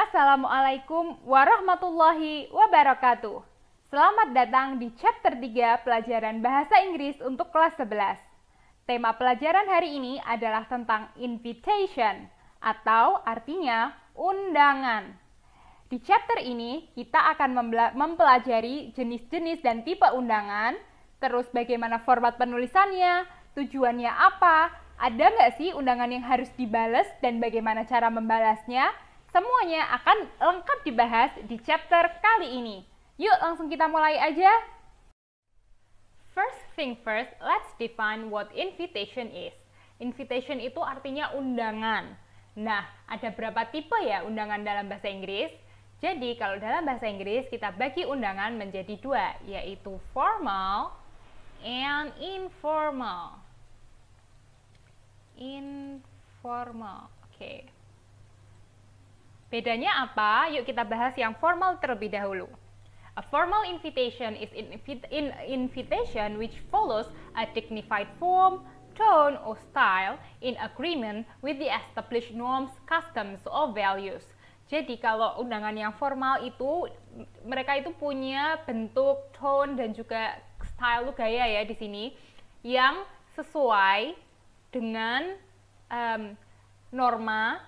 Assalamualaikum warahmatullahi wabarakatuh. Selamat datang di chapter 3 pelajaran bahasa Inggris untuk kelas 11. Tema pelajaran hari ini adalah tentang invitation atau artinya undangan. Di chapter ini kita akan mempelajari jenis-jenis dan tipe undangan, terus bagaimana format penulisannya, tujuannya apa, ada nggak sih undangan yang harus dibalas dan bagaimana cara membalasnya. Semuanya akan lengkap dibahas di chapter kali ini. Yuk langsung kita mulai aja. First thing first, let's define what invitation is. Invitation itu artinya undangan. Nah, ada berapa tipe ya undangan dalam bahasa Inggris? Jadi, kalau dalam bahasa Inggris kita bagi undangan menjadi dua, yaitu formal and informal. Informal, oke. Bedanya apa? Yuk kita bahas yang formal terlebih dahulu. A formal invitation is an invitation which follows a dignified form, tone, or style in agreement with the established norms, customs, or values. Jadi kalau undangan yang formal itu mereka itu punya bentuk, tone, dan juga style, gaya ya di sini yang sesuai dengan norma.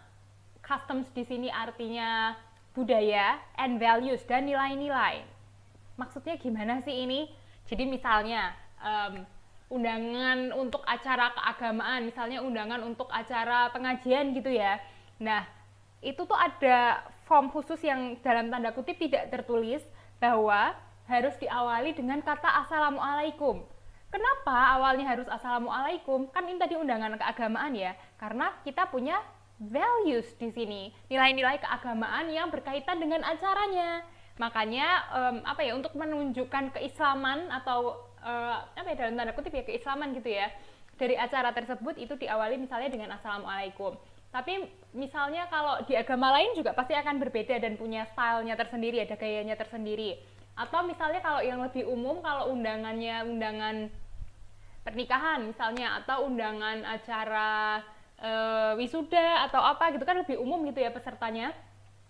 Customs di sini artinya budaya, and values, dan nilai-nilai. Maksudnya gimana sih ini? Jadi misalnya undangan untuk acara keagamaan, misalnya undangan untuk acara pengajian gitu ya. Nah, itu tuh ada form khusus yang dalam tanda kutip tidak tertulis bahwa harus diawali dengan kata Assalamualaikum. Kenapa awalnya harus Assalamualaikum? Kan ini tadi undangan keagamaan ya, karena kita punya values di sini, nilai-nilai keagamaan yang berkaitan dengan acaranya. Makanya untuk menunjukkan keislaman atau dalam tanda kutip ya keislaman gitu ya, dari acara tersebut itu diawali misalnya dengan Assalamualaikum. Tapi misalnya kalau di agama lain juga pasti akan berbeda dan punya stylenya tersendiri, ada gayanya tersendiri. Atau misalnya kalau yang lebih umum, kalau undangannya undangan pernikahan misalnya, atau undangan acara wisuda atau apa gitu kan lebih umum gitu ya pesertanya,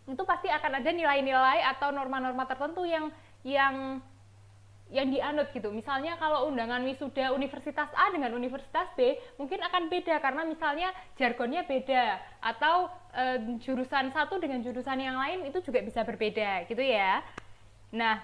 itu pasti akan ada nilai-nilai atau norma-norma tertentu yang dianut gitu. Misalnya kalau undangan wisuda Universitas A dengan Universitas B mungkin akan beda karena misalnya jargonnya beda, atau jurusan satu dengan jurusan yang lain itu juga bisa berbeda gitu ya. Nah,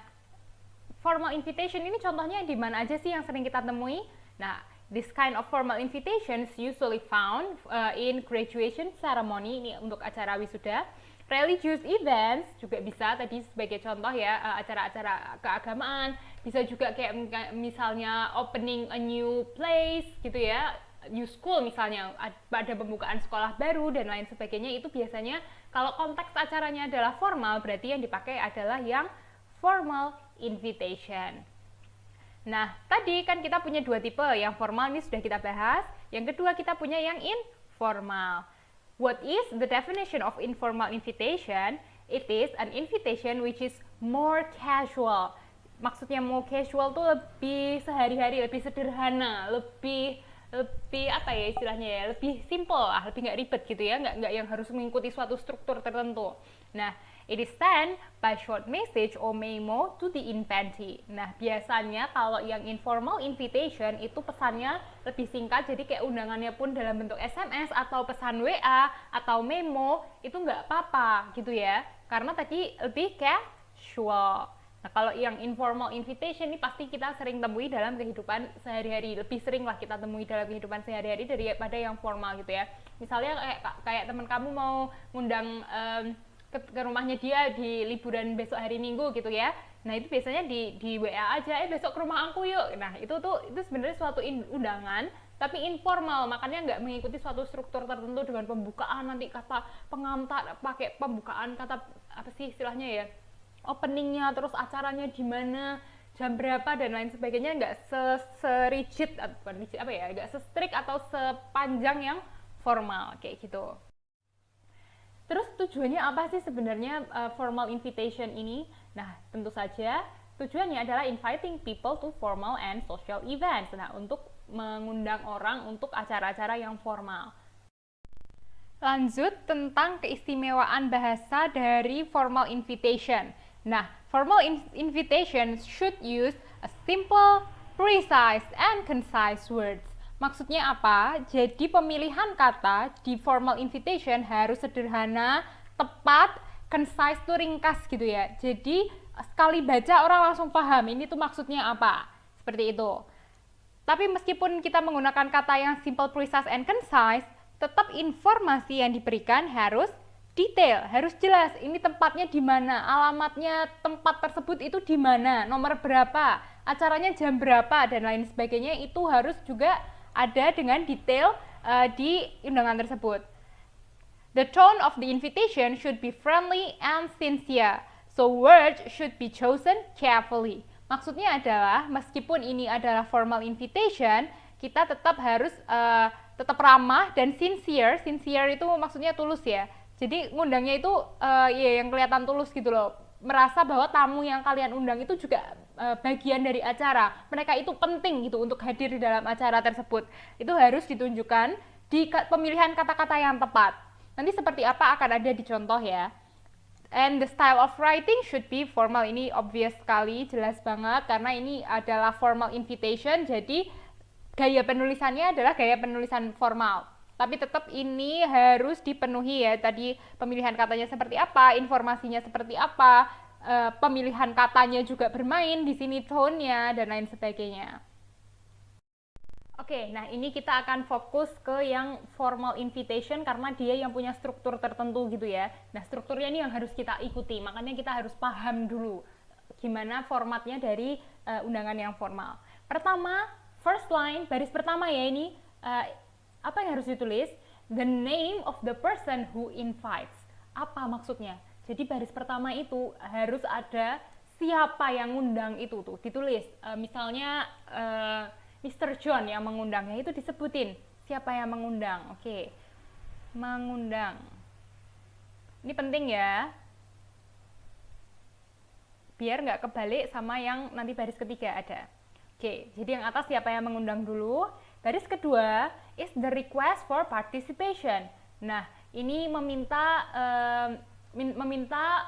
formal invitation ini contohnya di mana aja sih yang sering kita temui? Nah, this kind of formal invitations usually found in graduation ceremony, ini untuk acara wisuda, religious events juga bisa tadi sebagai contoh ya, acara-acara keagamaan, bisa juga kayak misalnya opening a new place gitu ya, new school misalnya, pada pembukaan sekolah baru dan lain sebagainya. Itu biasanya kalau konteks acaranya adalah formal, berarti yang dipakai adalah yang formal invitation. Nah, tadi kan kita punya dua tipe, yang formal ini sudah kita bahas, yang kedua kita punya yang informal. What is the definition of informal invitation? It is an invitation which is more casual. Maksudnya more casual tuh lebih sehari-hari, lebih sederhana, lebih apa ya istilahnya ya, lebih simple lah, lebih nggak ribet gitu ya, nggak yang harus mengikuti suatu struktur tertentu. Nah, it is sent by short message or memo to the invitee. Nah, biasanya kalau yang informal invitation itu pesannya lebih singkat, jadi kayak undangannya pun dalam bentuk SMS atau pesan WA atau memo, itu nggak apa-apa gitu ya, karena tadi lebih casual. Nah, kalau yang informal invitation ini pasti kita sering temui dalam kehidupan sehari-hari, lebih sering lah kita temui dalam kehidupan sehari-hari daripada yang formal gitu ya. Misalnya kayak teman kamu mau ngundang ke rumahnya dia di liburan besok hari Minggu gitu ya. Nah, itu biasanya di WA aja, besok ke rumah aku yuk. Nah, itu sebenarnya suatu undangan tapi informal, makanya nggak mengikuti suatu struktur tertentu dengan pembukaan nanti kata pengantar, pakai pembukaan kata apa sih istilahnya ya, openingnya, terus acaranya di mana, jam berapa dan lain sebagainya, nggak se-rigid nggak se-strict atau sepanjang yang formal kayak gitu. Terus tujuannya apa sih sebenarnya formal invitation ini? Nah, tentu saja tujuannya adalah inviting people to formal and social events. Nah, untuk mengundang orang untuk acara-acara yang formal. Lanjut tentang keistimewaan bahasa dari formal invitation. Nah, formal invitation should use a simple, precise, and concise words. Maksudnya apa? Jadi pemilihan kata di formal invitation harus sederhana, tepat, concise tuh ringkas gitu ya. Jadi sekali baca orang langsung paham ini tuh maksudnya apa. Seperti itu. Tapi meskipun kita menggunakan kata yang simple, precise, and concise, tetap informasi yang diberikan harus detail, harus jelas. Ini tempatnya di mana, alamatnya tempat tersebut itu di mana, nomor berapa, acaranya jam berapa, dan lain sebagainya. Itu harus juga ada dengan detail di undangan tersebut. The tone of the invitation should be friendly and sincere, so words should be chosen carefully. Maksudnya adalah meskipun ini adalah formal invitation, kita tetap harus tetap ramah dan sincere. Sincere itu maksudnya tulus ya. Jadi ngundangnya itu ya yang kelihatan tulus gitu loh. Merasa bahwa tamu yang kalian undang itu juga bagian dari acara. Mereka itu penting gitu untuk hadir di dalam acara tersebut. Itu harus ditunjukkan di pemilihan kata-kata yang tepat. Nanti seperti apa akan ada di contoh ya. And the style of writing should be formal. Ini obvious sekali, jelas banget karena ini adalah formal invitation. Jadi gaya penulisannya adalah gaya penulisan formal. Tapi tetap ini harus dipenuhi ya. Tadi pemilihan katanya seperti apa, informasinya seperti apa, pemilihan katanya juga bermain, di sini tone-nya, dan lain sebagainya. Oke, nah ini kita akan fokus ke yang formal invitation karena dia yang punya struktur tertentu gitu ya. Nah strukturnya ini yang harus kita ikuti, makanya kita harus paham dulu gimana formatnya dari undangan yang formal. Pertama, first line, baris pertama ya ini, apa yang harus ditulis? The name of the person who invites. Apa maksudnya? Jadi baris pertama itu harus ada siapa yang ngundang itu tuh, ditulis. Misalnya Mr. John yang mengundangnya itu disebutin. Siapa yang mengundang? Oke. Mengundang. Ini penting ya. Biar nggak kebalik sama yang nanti baris ketiga ada. Oke, jadi yang atas siapa yang mengundang dulu. Baris kedua is the request for participation. Nah, ini meminta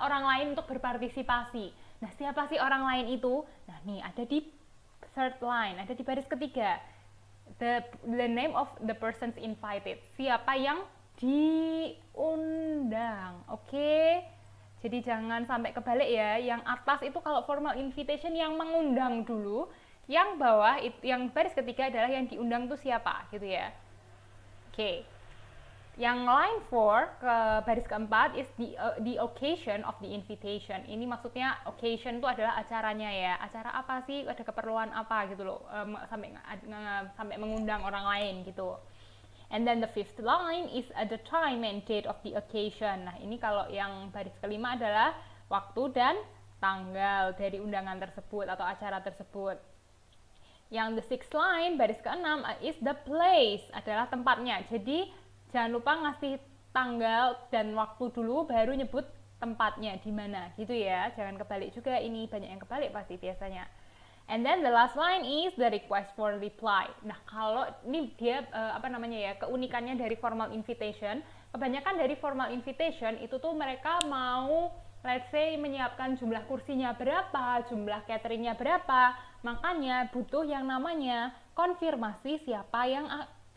orang lain untuk berpartisipasi. Nah, siapa sih orang lain itu? Nah, nih ada di third line, ada di baris ketiga. The name of the persons invited. Siapa yang diundang. Oke. Jadi jangan sampai kebalik ya. Yang atas itu kalau formal invitation yang mengundang dulu. Yang bawah, yang baris ketiga adalah yang diundang itu siapa, gitu ya. Oke. Yang line 4 ke baris keempat is the occasion of the invitation. Ini maksudnya occasion itu adalah acaranya ya. Acara apa sih? Ada keperluan apa gitu loh. Sampai mengundang orang lain gitu. And then the fifth line is the time and date of the occasion. Nah, ini kalau yang baris kelima adalah waktu dan tanggal dari undangan tersebut atau acara tersebut. Yang the sixth line, baris ke-6 is the place, adalah tempatnya. Jadi jangan lupa ngasih tanggal dan waktu dulu baru nyebut tempatnya di mana gitu ya. Jangan kebalik juga, ini banyak yang kebalik pasti biasanya. And then the last line is the request for reply. Nah, kalau ini dia keunikannya dari formal invitation. Kebanyakan dari formal invitation itu tuh mereka mau let's say menyiapkan jumlah kursinya berapa, jumlah cateringnya berapa, makanya butuh yang namanya konfirmasi siapa yang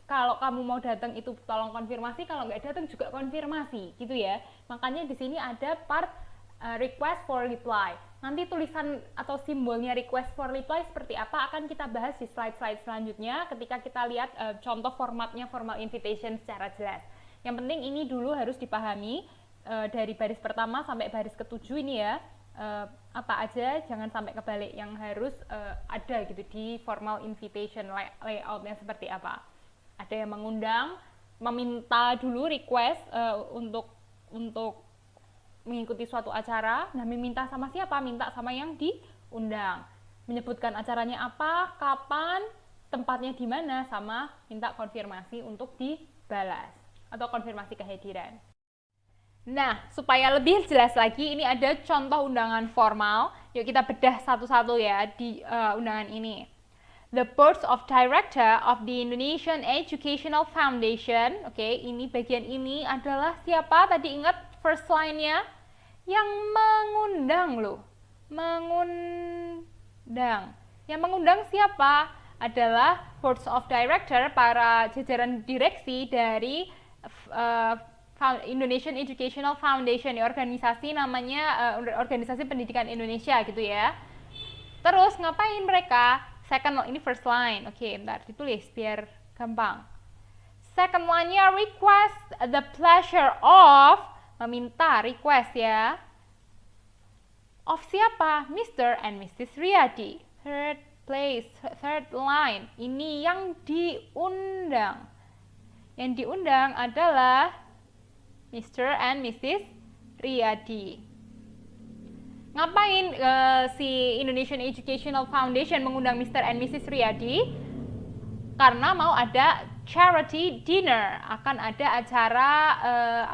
kalau kamu mau datang itu tolong konfirmasi, kalau nggak datang juga konfirmasi gitu ya. Makanya di sini ada part request for reply. Nanti tulisan atau simbolnya request for reply seperti apa akan kita bahas di slide-slide selanjutnya ketika kita lihat contoh formatnya formal invitation secara jelas. Yang penting ini dulu harus dipahami. Dari baris pertama sampai baris ke-7 ini ya, apa aja jangan sampai kebalik yang harus ada gitu di formal invitation, layoutnya seperti apa. Ada yang mengundang, meminta dulu request untuk mengikuti suatu acara. Nah, meminta sama siapa? Minta sama yang diundang. Menyebutkan acaranya apa, kapan, tempatnya di mana, sama minta konfirmasi untuk dibalas atau konfirmasi kehadiran. Nah, supaya lebih jelas lagi, ini ada contoh undangan formal. Yuk kita bedah satu-satu ya di undangan ini. The board of director of the Indonesian Educational Foundation. Oke, ini bagian ini adalah siapa? Tadi ingat first line-nya? Yang mengundang loh. Mengundang. Yang mengundang siapa? Adalah board of director, para jajaran direksi dari Indonesian Educational Foundation, organisasi namanya organisasi pendidikan Indonesia gitu ya. Terus ngapain mereka? Second, ini first line. Oke, bentar ditulis biar gampang. Second line-nya request the pleasure of, meminta, request ya. Of siapa? Mr. and Mrs. Riyadi. Third line. Ini yang diundang. Yang diundang adalah Mr. and Mrs. Riyadi. Ngapain si Indonesian Educational Foundation mengundang Mr. and Mrs. Riyadi? Karena mau ada charity dinner, akan ada acara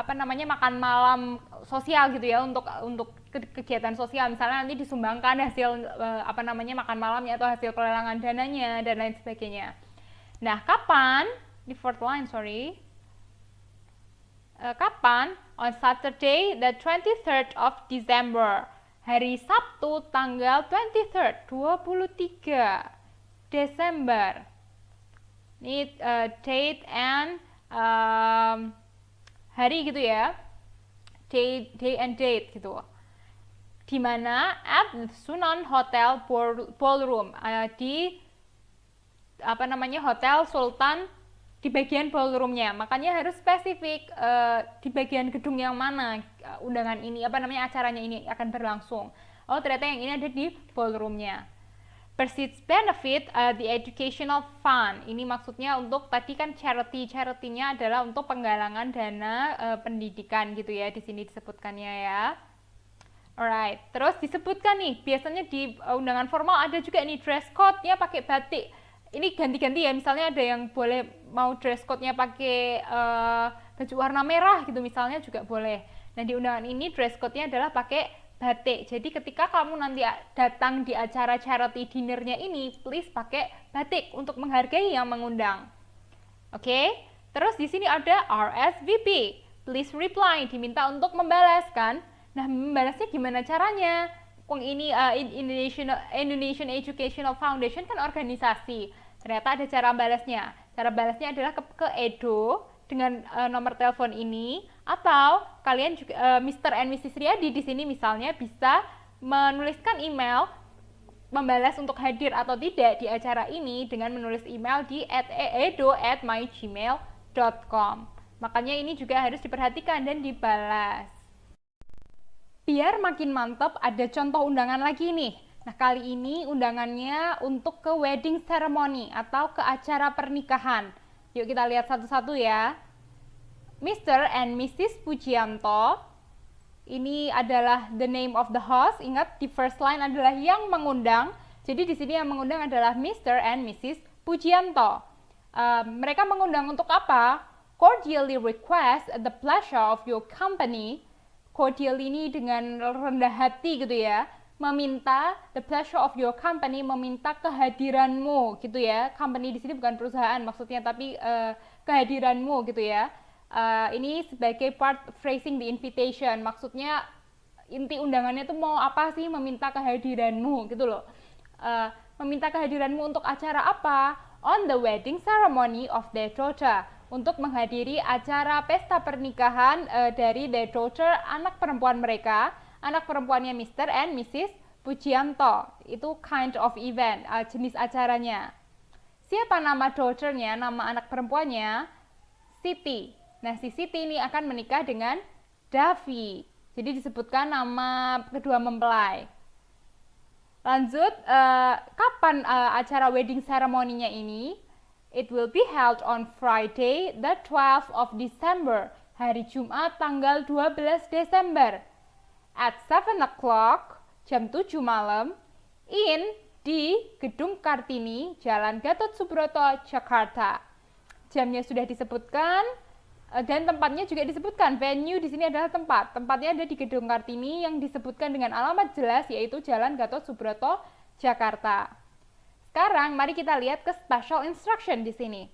makan malam sosial gitu ya, untuk kegiatan sosial. Misalnya nanti disumbangkan hasil makan malamnya atau hasil pelelangan dananya dan lain sebagainya. Nah, kapan? Di fourth line, sorry. Kapan? On Saturday the 23rd of December. Hari Sabtu tanggal 23 Desember. Ini date and hari gitu ya. Day and date gitu. Di mana? At Sunan Hotel Ballroom. Di Hotel Sultan, di bagian ballroomnya. Makanya harus spesifik di bagian gedung yang mana undangan ini, acaranya ini akan berlangsung. Oh, ternyata yang ini ada di ballroomnya. Proceeds benefit the educational fund. Ini maksudnya untuk tadi kan charity-nya adalah untuk penggalangan dana pendidikan gitu ya, di sini disebutkannya ya. Alright, terus disebutkan nih, biasanya di undangan formal ada juga nih dress code-nya pakai batik. Ini ganti-ganti ya, misalnya ada yang boleh mau dress code-nya pakai baju warna merah gitu misalnya juga boleh. Nah, di undangan ini dress code-nya adalah pakai batik. Jadi ketika kamu nanti datang di acara charity dinner-nya ini, please pakai batik untuk menghargai yang mengundang. Oke? Terus di sini ada RSVP. Please reply, diminta untuk membalas kan. Nah, membalasnya gimana caranya? Ini Indonesian Educational Foundation kan organisasi. Ternyata ada cara balasnya. Cara balasnya adalah ke Edo dengan nomor telepon ini, atau kalian juga Mr. and Mrs. Riyadi di sini misalnya bisa menuliskan email membalas untuk hadir atau tidak di acara ini dengan menulis email di edo@mygmail.com. Makanya ini juga harus diperhatikan dan dibalas. Biar makin mantap, ada contoh undangan lagi nih. Nah, kali ini undangannya untuk ke wedding ceremony atau ke acara pernikahan. Yuk kita lihat satu-satu ya. Mr. and Mrs. Pujianto. Ini adalah the name of the host. Ingat, di first line adalah yang mengundang. Jadi di sini yang mengundang adalah Mr. and Mrs. Pujianto. Mereka mengundang untuk apa? Cordially request the pleasure of your company. Cordial ini dengan rendah hati gitu ya, meminta the pleasure of your company, meminta kehadiranmu gitu ya. Company di sini bukan perusahaan maksudnya, tapi kehadiranmu gitu ya. Ini sebagai part phrasing the invitation, maksudnya inti undangannya tuh mau apa sih? Meminta kehadiranmu gitu loh. Meminta kehadiranmu untuk acara apa? On the wedding ceremony of their daughter. Untuk menghadiri acara pesta pernikahan dari their daughter, anak perempuan mereka, anak perempuannya Mr. and Mrs. Pujianto. Itu kind of event, jenis acaranya. Siapa nama daughternya, nama anak perempuannya? Siti. Nah, si Siti ini akan menikah dengan Davi. Jadi disebutkan nama kedua mempelai. Lanjut, kapan acara wedding ceremony-nya ini? It will be held on Friday, the 12th of December, hari Jumat tanggal 12 Desember, at 7 o'clock, jam 7 malam, di Gedung Kartini, Jalan Gatot Subroto, Jakarta. Jamnya sudah disebutkan, dan tempatnya juga disebutkan. Venue di sini adalah tempat. Tempatnya ada di Gedung Kartini yang disebutkan dengan alamat jelas, yaitu Jalan Gatot Subroto, Jakarta. sekarang mari kita lihat ke special instruction di sini.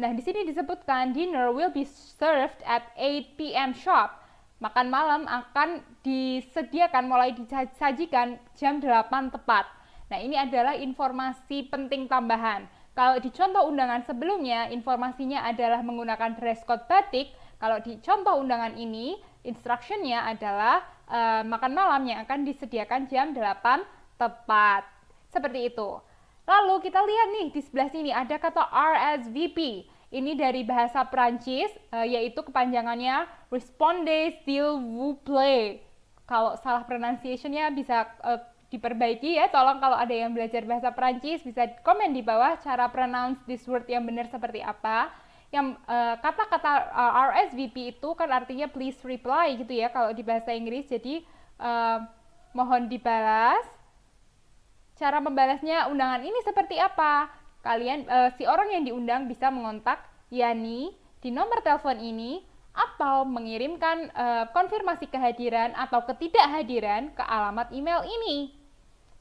Nah, di sini disebutkan dinner will be served at 8 p.m. sharp. Makan malam akan disediakan mulai disajikan jam 8 tepat. Nah, ini adalah informasi penting tambahan. Kalau di contoh undangan sebelumnya, informasinya adalah menggunakan dress code batik. Kalau di contoh undangan ini, instruction-nya adalah makan malam yang akan disediakan jam 8 tepat. Seperti itu. Lalu kita lihat nih, di sebelah sini ada kata RSVP. Ini dari bahasa Prancis, yaitu kepanjangannya Responde s'il vous plaît. Kalau salah pronunciation-nya bisa diperbaiki ya, tolong kalau ada yang belajar bahasa Prancis bisa komen di bawah cara pronounce this word yang benar seperti apa. Yang kata-kata RSVP itu kan artinya please reply gitu ya kalau di bahasa Inggris, jadi mohon dibalas. Cara membalasnya undangan ini seperti apa? Kalian si orang yang diundang bisa mengontak Yani di nomor telepon ini atau mengirimkan konfirmasi kehadiran atau ketidakhadiran ke alamat email ini.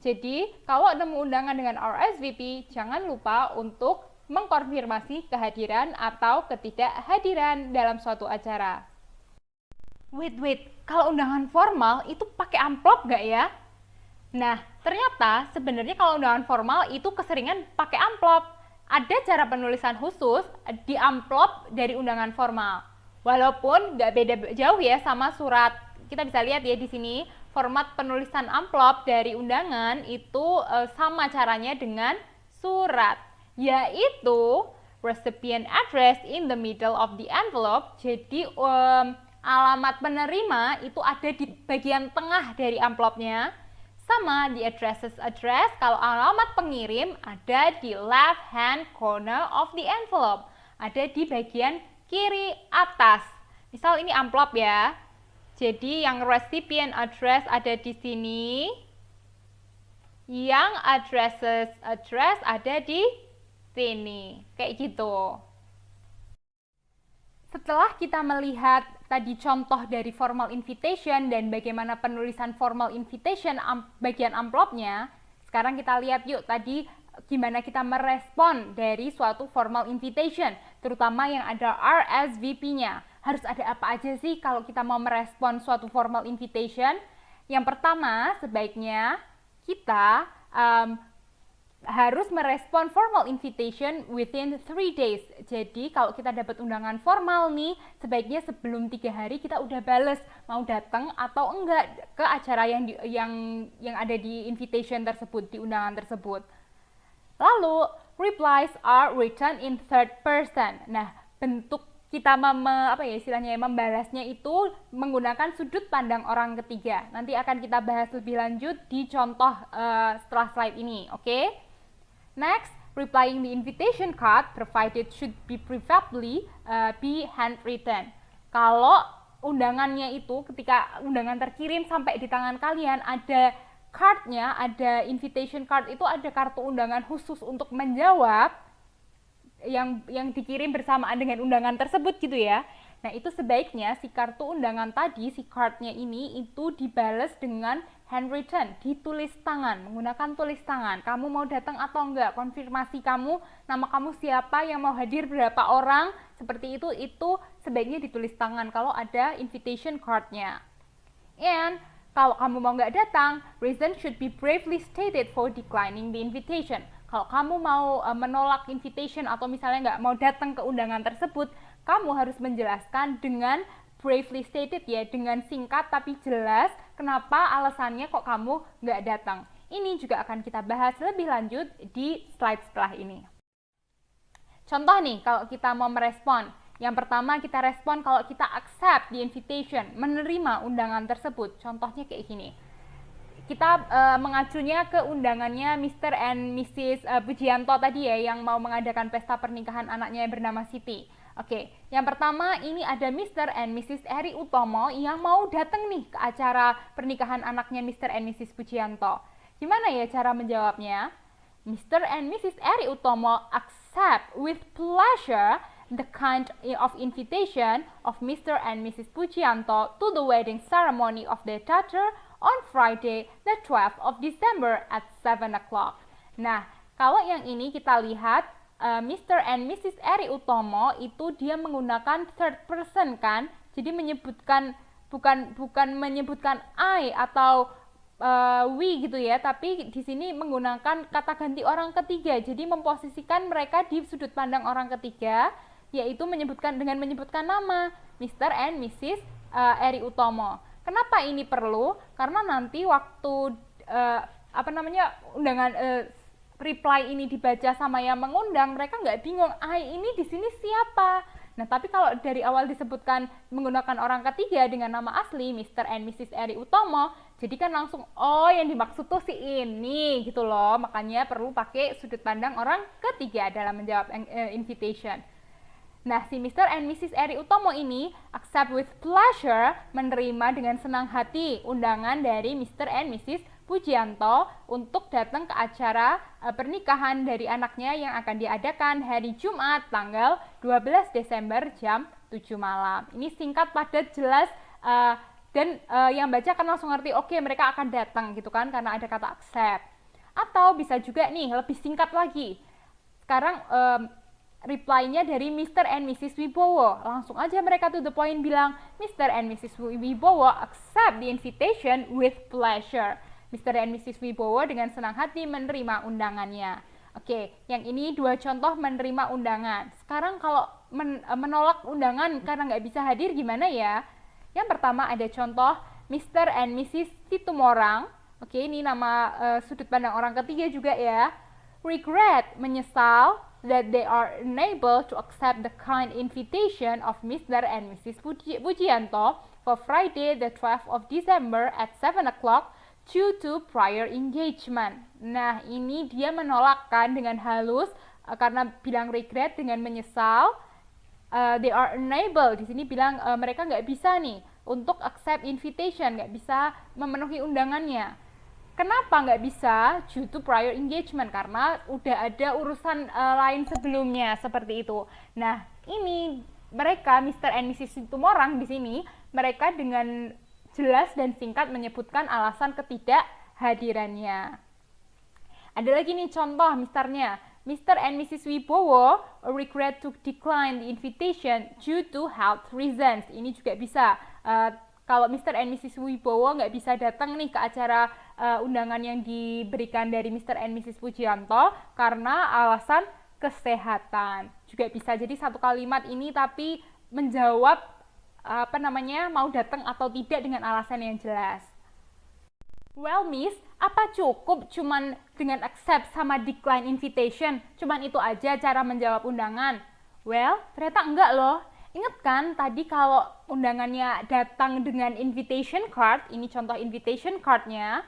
Jadi, kalau nemu undangan dengan RSVP, jangan lupa untuk mengkonfirmasi kehadiran atau ketidakhadiran dalam suatu acara. Wait, kalau undangan formal itu pakai amplop nggak ya? Nah, ternyata sebenarnya kalau undangan formal itu keseringan pakai amplop. Ada cara penulisan khusus di amplop dari undangan formal. Walaupun nggak beda jauh ya sama surat. Kita bisa lihat ya di sini, format penulisan amplop dari undangan itu sama caranya dengan surat, yaitu recipient address in the middle of the envelope. Jadi alamat penerima itu ada di bagian tengah dari amplopnya, sama di address kalau alamat pengirim ada di left hand corner of the envelope, ada di bagian kiri atas. Misal ini amplop ya. Jadi yang recipient address ada di sini, yang address ada di sini, kayak gitu. Setelah kita melihat tadi contoh dari formal invitation dan bagaimana penulisan formal invitation bagian amplopnya, sekarang kita lihat yuk tadi gimana kita merespon dari suatu formal invitation, terutama yang ada RSVP-nya. Harus ada apa aja sih kalau kita mau merespon suatu formal invitation? Yang pertama, sebaiknya kita harus merespon formal invitation within 3 days. Jadi kalau kita dapat undangan formal nih, sebaiknya sebelum 3 hari kita udah bales mau datang atau enggak ke acara yang ada di invitation tersebut, di undangan tersebut. Lalu, replies are written in third person. Nah, bentuk kita membalasnya itu menggunakan sudut pandang orang ketiga. Nanti akan kita bahas lebih lanjut di contoh setelah slide ini, oke? Next, replying the invitation card provided should be preferably be handwritten. Kalau undangannya itu ketika undangan terkirim sampai di tangan kalian ada cardnya, ada invitation card itu ada kartu undangan khusus untuk menjawab yang dikirim bersamaan dengan undangan tersebut gitu ya. Nah, itu sebaiknya si kartu undangan tadi, si cardnya ini itu dibales dengan handwritten, ditulis tangan, menggunakan tulis tangan. Kamu mau datang atau enggak, konfirmasi kamu, nama kamu siapa, yang mau hadir berapa orang, seperti itu sebaiknya ditulis tangan kalau ada invitation cardnya. And kalau kamu mau nggak datang, reason should be bravely stated for declining the invitation. Kalau kamu mau menolak invitation atau misalnya nggak mau datang ke undangan tersebut, kamu harus menjelaskan dengan bravely stated ya, dengan singkat tapi jelas kenapa alasannya kok kamu nggak datang. Ini juga akan kita bahas lebih lanjut di slide setelah ini. Contoh nih, kalau kita mau merespon. Yang pertama kita respon kalau kita accept the invitation, menerima undangan tersebut. Contohnya kayak gini. Kita mengacunya ke undangannya Mr. and Mrs. Pujianto tadi ya, yang mau mengadakan pesta pernikahan anaknya yang bernama Siti. Oke, yang pertama ini ada Mr. and Mrs. Eri Utomo yang mau datang nih ke acara pernikahan anaknya Mr. and Mrs. Pujianto. Gimana ya cara menjawabnya? Mr. and Mrs. Eri Utomo accept with pleasure the kind of invitation of Mr. and Mrs. Pujianto to the wedding ceremony of their daughter on Friday, the 12th of December at 7 o'clock. Nah, Kalau yang ini kita lihat Mr. and Mrs. Eri Utomo itu dia menggunakan third person kan, jadi menyebutkan bukan menyebutkan I atau we gitu ya, tapi di sini menggunakan kata ganti orang ketiga, jadi memposisikan mereka di sudut pandang orang ketiga, yaitu dengan menyebutkan nama Mr. and Mrs. Eri Utomo. Kenapa ini perlu? Karena nanti waktu undangan reply ini dibaca sama yang mengundang, mereka nggak bingung, ini di sini siapa? Nah, tapi kalau dari awal disebutkan menggunakan orang ketiga dengan nama asli, Mr. and Mrs. Eri Utomo, jadi kan langsung, yang dimaksud tuh si ini, gitu loh. Makanya perlu pakai sudut pandang orang ketiga dalam menjawab invitation. Nah, si Mr. and Mrs. Eri Utomo ini accept with pleasure, menerima dengan senang hati undangan dari Mr. and Mrs. Pujianto untuk datang ke acara pernikahan dari anaknya yang akan diadakan hari Jumat tanggal 12 Desember jam 7 malam. Ini singkat, padat, jelas, dan yang baca kan langsung ngerti, oke, mereka akan datang gitu kan, karena ada kata accept. Atau bisa juga nih, lebih singkat lagi. Sekarang reply-nya dari Mr. and Mrs. Wibowo. Langsung aja mereka to the point bilang, Mr. and Mrs. Wibowo accept the invitation with pleasure. Mr. and Mrs. Wibowo dengan senang hati menerima undangannya. Oke, yang ini 2 contoh menerima undangan. Sekarang kalau menolak undangan karena nggak bisa hadir gimana ya? Yang pertama ada contoh Mr. and Mrs. Situmorang. Oke, ini nama sudut pandang orang ketiga juga ya. Regret, menyesal that they are unable to accept the kind invitation of Mr. and Mrs. Pujianto for Friday the 12th of December at 7 o'clock due to prior engagement. Nah, ini dia menolakkan dengan halus karena bilang regret dengan menyesal. They are unable, di sini bilang mereka nggak bisa nih untuk accept invitation, nggak bisa memenuhi undangannya. Kenapa nggak bisa? Due to prior engagement, karena udah ada urusan lain sebelumnya seperti itu. Nah, ini mereka Mr. and Mrs. Situmorang di sini mereka dengan jelas dan singkat menyebutkan alasan ketidakhadirannya. Ada lagi nih contoh misalnya, Mr. and Mrs. Wibowo regret to decline the invitation due to health reasons. Ini juga bisa. Kalau Mr. and Mrs. Wibowo nggak bisa datang nih ke acara undangan yang diberikan dari Mr. and Mrs. Pujianto karena alasan kesehatan. Juga bisa jadi satu kalimat ini tapi menjawab mau datang atau tidak dengan alasan yang jelas. Well, Miss, apa cukup cuman dengan accept sama decline invitation? Cuman itu aja cara menjawab undangan? Well, ternyata enggak loh. Ingat kan tadi kalau undangannya datang dengan invitation card, ini contoh invitation cardnya.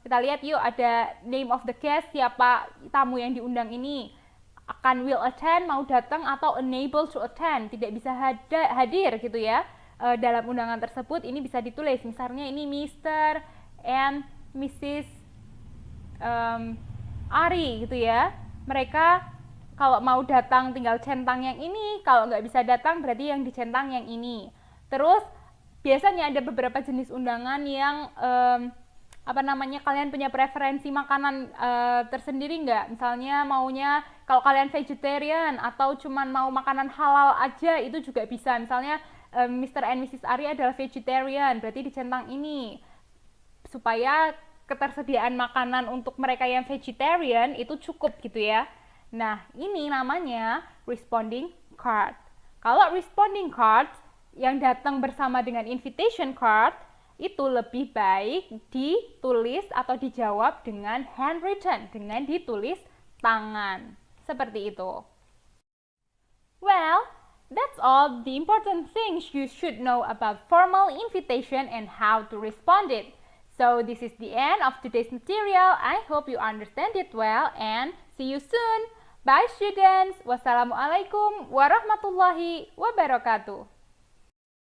Kita lihat yuk, ada name of the guest, siapa tamu yang diundang ini. Akan will attend, mau datang, atau unable to attend, tidak bisa hadir gitu ya. Dalam undangan tersebut ini bisa ditulis, misalnya ini Mr. and Mrs. Ari gitu ya. Mereka kalau mau datang tinggal centang yang ini, kalau nggak bisa datang berarti yang dicentang yang ini. Terus biasanya ada beberapa jenis undangan yang kalian punya preferensi makanan tersendiri nggak? Misalnya maunya kalau kalian vegetarian atau cuman mau makanan halal aja, itu juga bisa. Misalnya Mr. and Mrs. Ari adalah vegetarian, berarti dicentang ini supaya ketersediaan makanan untuk mereka yang vegetarian itu cukup gitu ya. Nah, ini namanya responding card. Kalau responding card yang datang bersama dengan invitation card itu lebih baik ditulis atau dijawab dengan handwritten, dengan ditulis tangan. Seperti itu. Well, that's all the important things you should know about formal invitation and how to respond it. So this is the end of today's material. I hope you understand it well and see you soon. Bye students. Wassalamualaikum warahmatullahi wabarakatuh.